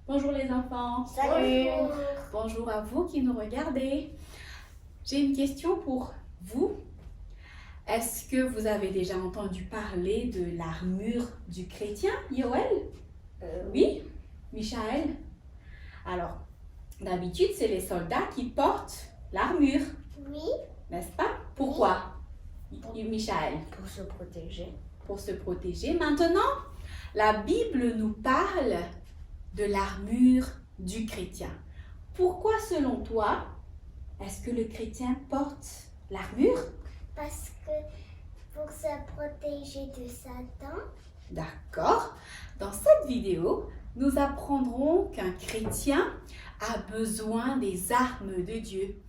Bonjour les enfants. Salut. Bonjour à vous qui nous regardez. J'ai une question pour vous. Est-ce que vous avez déjà entendu parler de l'armure du chrétien, Yoël? Oui, Michaël? Alors, d'habitude, c'est les soldats qui portent l'armure, Oui. n'est-ce pas? Pourquoi, Michaël? Pour se protéger. Pour se protéger. Maintenant, la Bible nous parle de l'armure du chrétien. Pourquoi, selon toi, est-ce que le chrétien porte l'armure? Parce que pour se protéger de Satan. D'accord. Dans cette vidéo, nous apprendrons qu'un chrétien a besoin des armes de Dieu.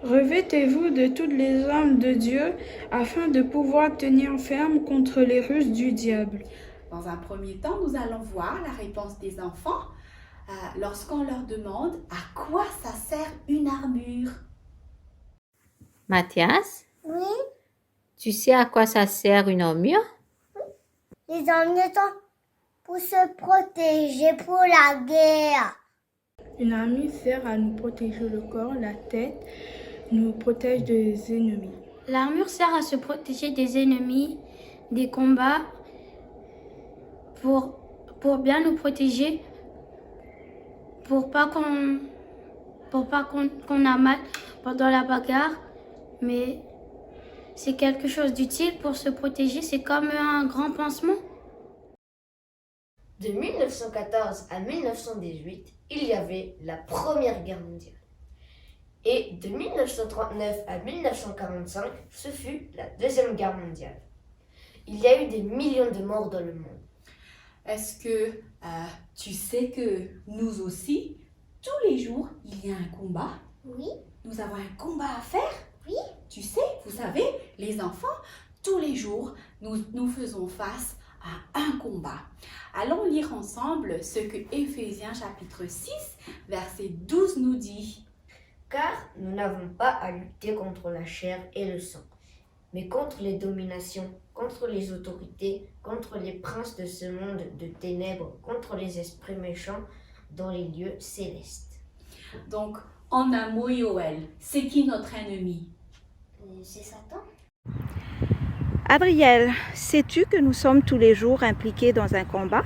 Revêtez-vous de toutes les armes de Dieu afin de pouvoir tenir ferme contre les ruses du diable. Dans un premier temps, nous allons voir la réponse des enfants lorsqu'on leur demande à quoi ça sert une armure. Mathias, Oui. tu sais à quoi ça sert une armure? Les armes sont pour se protéger pour la guerre. Une armure sert à nous protéger le corps, la tête, nous protège des ennemis. L'armure sert à se protéger des ennemis, des combats, pour bien nous protéger, pour pas qu'on a mal pendant la bagarre, mais c'est quelque chose d'utile pour se protéger, c'est comme un grand pansement. De 1914 à 1918, il y avait la Première Guerre mondiale. Et de 1939 à 1945, ce fut la Deuxième Guerre mondiale. Il y a eu des millions de morts dans le monde. Est-ce que tu sais que nous aussi, tous les jours, il y a un combat? Oui. Nous avons un combat à faire? Oui. Tu sais, vous savez, les enfants, tous les jours, nous faisons face à un combat. Allons lire ensemble ce que Éphésiens chapitre 6, verset 12 nous dit. Car nous n'avons pas à lutter contre la chair et le sang, mais contre les dominations, contre les autorités, contre les princes de ce monde de ténèbres, contre les esprits méchants dans les lieux célestes. Donc, en un mot, Yoël, c'est qui notre ennemi? C'est Satan. Adrielle, sais-tu que nous sommes tous les jours impliqués dans un combat?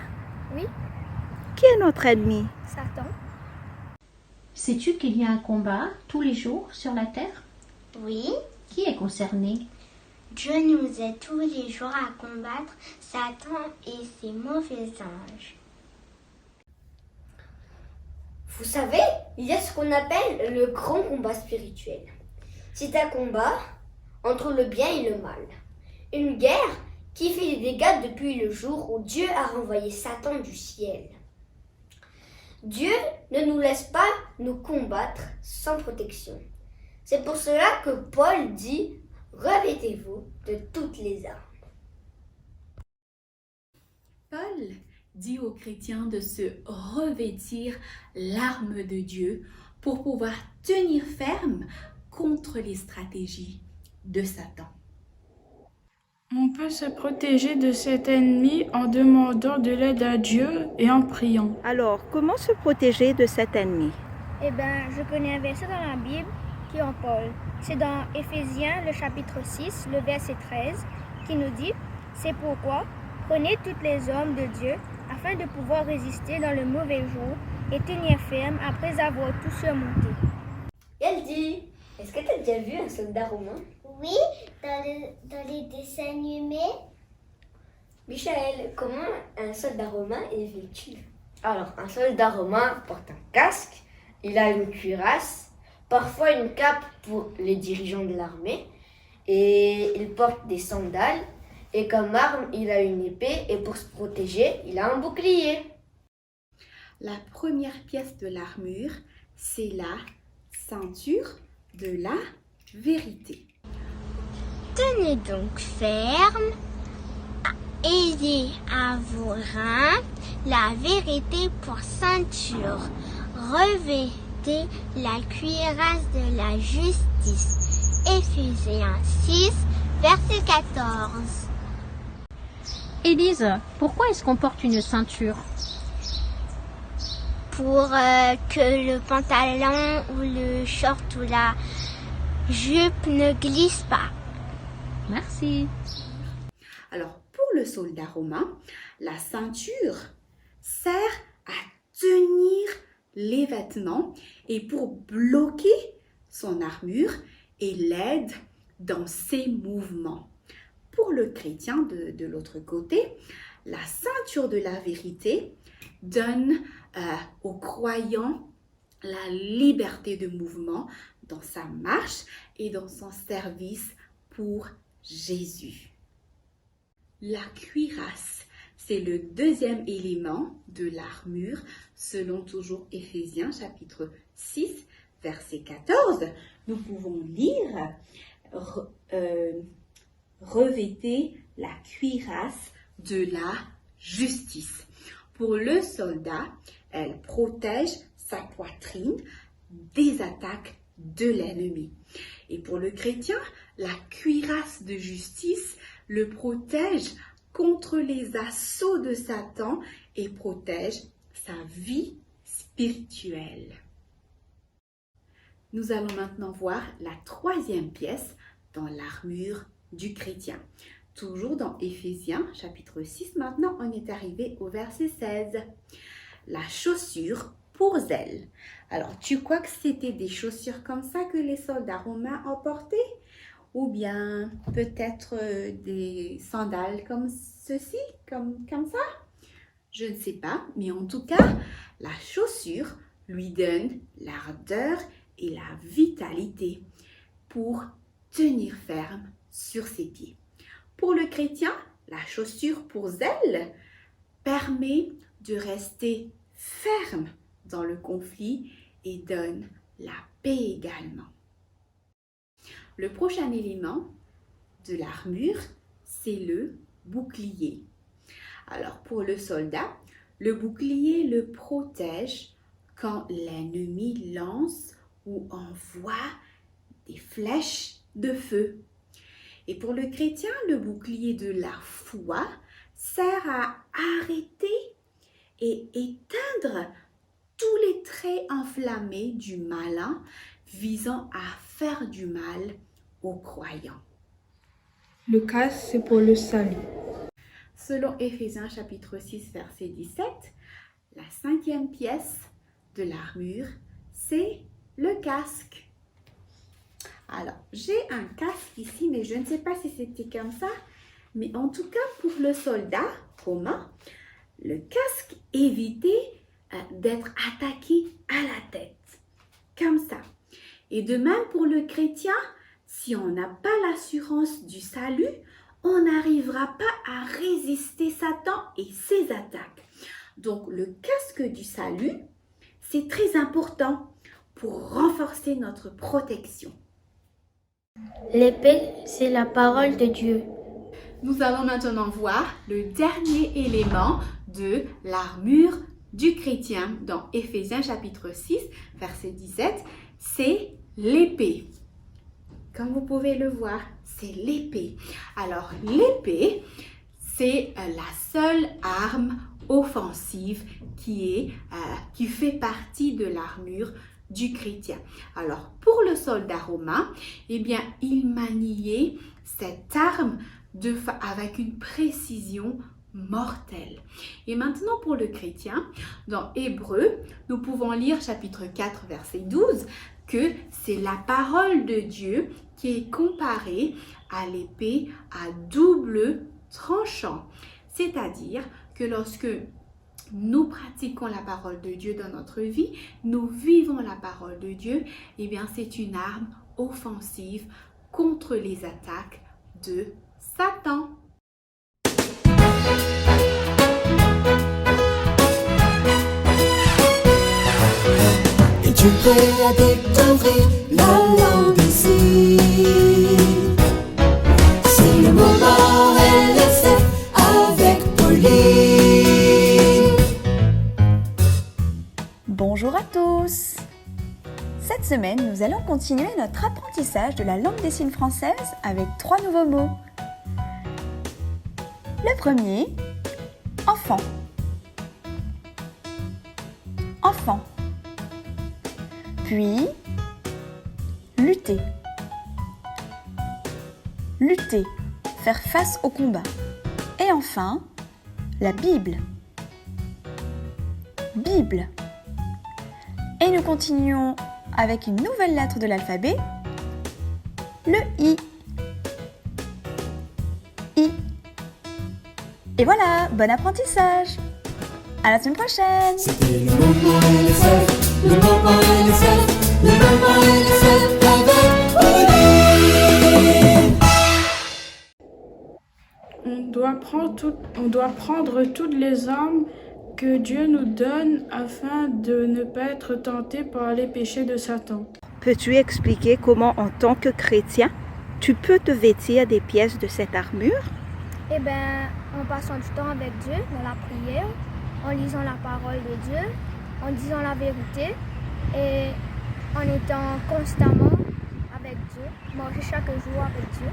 Oui. Qui est notre ennemi? Satan. Sais-tu qu'il y a un combat tous les jours sur la terre? Oui. Qui est concerné? Dieu nous aide tous les jours à combattre Satan et ses mauvais anges. Vous savez, il y a ce qu'on appelle le grand combat spirituel. C'est un combat entre le bien et le mal. Une guerre qui fait des dégâts depuis le jour où Dieu a renvoyé Satan du ciel. Dieu ne nous laisse pas nous combattre sans protection. C'est pour cela que Paul dit « Revêtez-vous de toutes les armes ». Paul dit aux chrétiens de se revêtir l'arme de Dieu pour pouvoir tenir ferme contre les stratégies de Satan. On peut se protéger de cet ennemi en demandant de l'aide à Dieu et en priant. Alors, comment se protéger de cet ennemi? Eh bien, je connais un verset dans la Bible qui en parle. C'est dans Éphésiens, le chapitre 6, le verset 13, qui nous dit « C'est pourquoi, prenez toutes les armes de Dieu afin de pouvoir résister dans le mauvais jour et tenir ferme après avoir tout surmonté. » Yaldi, est-ce que tu as déjà vu un soldat romain? Oui, dans les dessins animés. Michael, comment un soldat romain est vêtu? Alors, un soldat romain porte un casque, il a une cuirasse, parfois une cape pour les dirigeants de l'armée, et il porte des sandales, et comme arme, il a une épée, et pour se protéger, il a un bouclier. La première pièce de l'armure, c'est la ceinture de la vérité. Tenez donc ferme, ayez à vos reins la vérité pour ceinture, revêtez la cuirasse de la justice. Éphésiens 6, verset 14. Élise, pourquoi est-ce qu'on porte une ceinture? Pour que le pantalon ou le short ou la jupe ne glisse pas. Merci. Alors, pour le soldat romain, la ceinture sert à tenir les vêtements et pour bloquer son armure et l'aide dans ses mouvements. Pour le chrétien de l'autre côté, la ceinture de la vérité donne aux croyants la liberté de mouvement dans sa marche et dans son service pour Jésus. La cuirasse, c'est le deuxième élément de l'armure selon toujours Éphésiens chapitre 6 verset 14. Nous pouvons lire revêtez la cuirasse de la justice. Pour le soldat, elle protège sa poitrine des attaques de l'ennemi. Et pour le chrétien, la cuirasse de justice le protège contre les assauts de Satan et protège sa vie spirituelle. Nous allons maintenant voir la troisième pièce dans l'armure du chrétien. Toujours dans Éphésiens chapitre 6, maintenant on est arrivé au verset 16. La chaussure pour zèle. Alors, tu crois que c'était des chaussures comme ça que les soldats romains en portaient? Ou bien peut-être des sandales comme ceci, comme ça? Je ne sais pas, mais en tout cas, la chaussure lui donne l'ardeur et la vitalité pour tenir ferme sur ses pieds. Pour le chrétien, la chaussure pour zèle permet de rester ferme dans le conflit et donne la paix également. Le prochain élément de l'armure, c'est le bouclier. Alors pour le soldat, le bouclier le protège quand l'ennemi lance ou envoie des flèches de feu. Et pour le chrétien, le bouclier de la foi sert à arrêter et éteindre tous les traits enflammés du malin visant à faire du mal aux croyants. Le casque, c'est pour le salut. Selon Éphésiens chapitre 6, verset 17, la cinquième pièce de l'armure, c'est le casque. Alors, j'ai un casque ici, mais je ne sais pas si c'était comme ça. Mais en tout cas, pour le soldat romain, le casque évitait d'être attaqué à la tête. Comme ça. Et de même pour le chrétien, si on n'a pas l'assurance du salut, on n'arrivera pas à résister Satan et ses attaques. Donc, le casque du salut, c'est très important pour renforcer notre protection. L'épée, c'est la parole de Dieu. Nous allons maintenant voir le dernier élément de l'armure du chrétien dans Éphésiens chapitre 6, verset 17, c'est l'épée. comme vous pouvez le voir, c'est l'épée. Alors, l'épée, c'est la seule arme offensive qui fait partie de l'armure du chrétien. Alors, pour le soldat romain, eh bien, il maniait cette arme avec une précision mortelle. Et maintenant, pour le chrétien, dans Hébreux, nous pouvons lire chapitre 4, verset 12, que c'est la parole de Dieu qui est comparée à l'épée à double tranchant. C'est-à-dire que lorsque nous pratiquons la parole de Dieu dans notre vie, nous vivons la parole de Dieu, eh bien c'est une arme offensive contre les attaques de Satan. Es-tu prêt à découvrir la langue d'ici? C'est le moment LSF avec Pauline. Bonjour à tous! Cette semaine, nous allons continuer notre apprentissage de la langue des signes française avec 3 nouveaux mots. Le premier, enfant. Enfant. Puis, lutter. Lutter, faire face au combat. Et enfin, la Bible. Bible. Et nous continuons avec une nouvelle lettre de l'alphabet, le I. I. Et voilà, bon apprentissage! À la semaine prochaine! C'était le moment LSF, le moment LSF, le moment LSF avec Pauline. On doit prendre toutes les armes que Dieu nous donne afin de ne pas être tentés par les péchés de Satan. Peux-tu expliquer comment, en tant que chrétien, tu peux te vêtir des pièces de cette armure? Eh bien, en passant du temps avec Dieu dans la prière, en lisant la parole de Dieu, en disant la vérité et en étant constamment avec Dieu, manger chaque jour avec Dieu.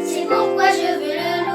C'est pourquoi je veux le louer.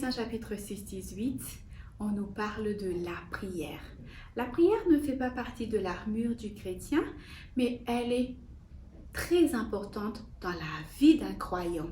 Éphésiens chapitre 6, 18, on nous parle de la prière. La prière ne fait pas partie de l'armure du chrétien, mais elle est très importante dans la vie d'un croyant.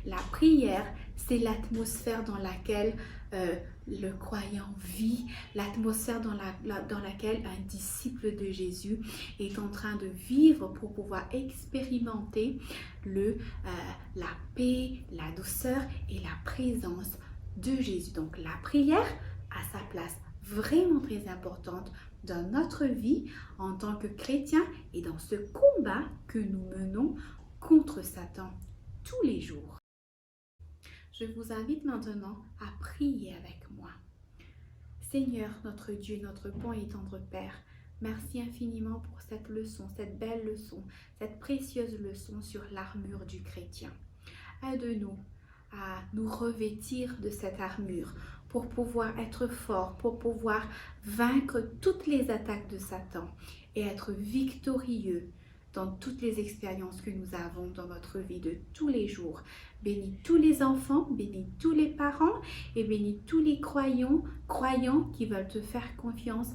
La prière, c'est l'atmosphère dans laquelle le croyant vit, l'atmosphère dans laquelle un disciple de Jésus est en train de vivre pour pouvoir expérimenter la paix, la douceur et la présence de Jésus. Donc la prière a sa place vraiment très importante dans notre vie en tant que chrétien et dans ce combat que nous menons contre Satan tous les jours. Je vous invite maintenant à prier avec moi. Seigneur, notre Dieu, notre bon et tendre Père, merci infiniment pour cette leçon, cette belle leçon, cette précieuse leçon sur l'armure du chrétien. Aide-nous à nous revêtir de cette armure pour pouvoir être forts, pour pouvoir vaincre toutes les attaques de Satan et être victorieux dans toutes les expériences que nous avons dans notre vie de tous les jours. Bénis tous les enfants, bénis tous les parents et bénis tous les croyants qui veulent te faire confiance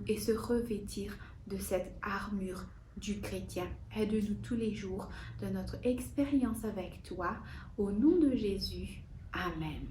et se revêtir de cette armure du chrétien. Aide-nous tous les jours dans notre expérience avec toi. Au nom de Jésus, Amen.